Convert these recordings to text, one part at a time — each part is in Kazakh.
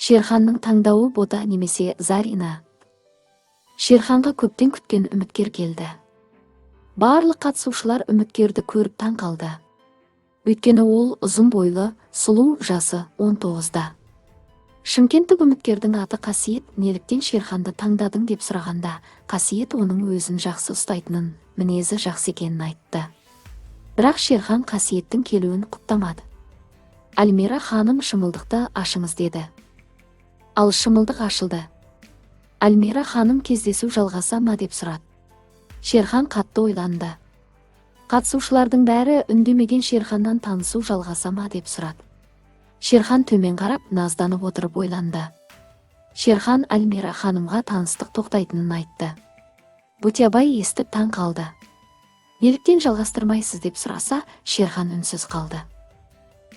Шерханның таңдауы Бота немесе Зарина. Шерханға көптен күткен үміткер келді. Барлық қатысушылар үміткерді көріп таң қалды. Өйткені ол ұзын бойлы, сұлу, жасы 19-да. Шымкенттік үміткердің аты Қасиет. Неліктен Шерханды таңдадың деп сұрағанда, Қасиет оның өзін жақсы ұстайтынын, мінезі жақсы екенін айтты. Бірақ Шерхан Қасиеттің келуін құптамады. Альмира ханым, шымылдықты ашыңыз деді. Ал шымылдық ашылды. Альмира ханым кездесу жалғаса ма деп сұрады. Шерхан қатты ойланды. Қатысушылардың бәрі үндемеген. Шерханнан танысу жалғаса ма деп сұрады. Шерхан төмен қарап, назданып отырып ойланды. Шерхан Альмира ханымға таныстық тоқтайтынын айтты. Бұтябай естіп таң қалды. Неліктен жалғастырмайсыз деп сұраса, Шерхан үнсіз қалды.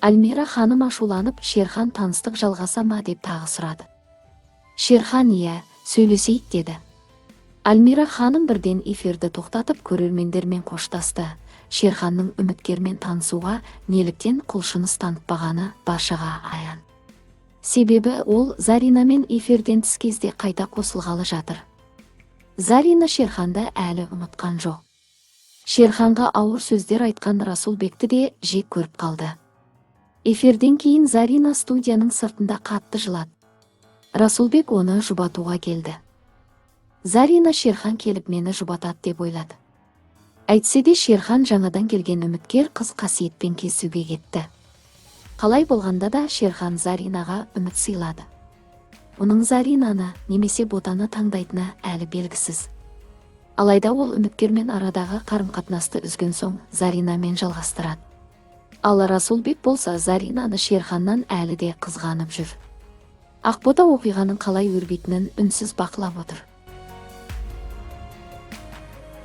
Альмира ханым ашуланып, Шерхан таныстық жалғаса ма деп тағы сұрады. Шерхан иә, сөйлесейік деді. Альмира ханым бірден эфирді тоқтатып көрермендермен қоштасты. Шерханның үміткермен танысуға неліктен құлшыныс танытпағаны баршаға аян. Себебі ол Заринамен эфирден тыс кезде қайта қосылғалы жатыр. Зарина Шерханды әлі ұмытқан жоқ. Шерханға ауыр сөздер айтқан Расулбекті де жек көріп қалды. Эфирден кейін Зарина студияның сыртында қатты жылады. Расулбек оны жұбатуға келді. Зарина Шерхан келіп мені жұбатады деп ойлады. Әйтсе де Шерхан жаңадан келген үміткер қыз Қасиетпен кездесуге кетті. Қалай болғанда да Шерхан Заринаға үміт сыйлады. Оның Заринаны немесе Ботаны таңдайтыны әлі белгісіз. Алайда ол үміткермен арадағы қарым-қатынасты үзген соң Заринамен жалғастырады. Ал Расулбек болса Заринаны Шерханнан әлі де қызғанып жүр. Ақбота оқиғаның қалай өрбитінін үнсіз бақылап отыр.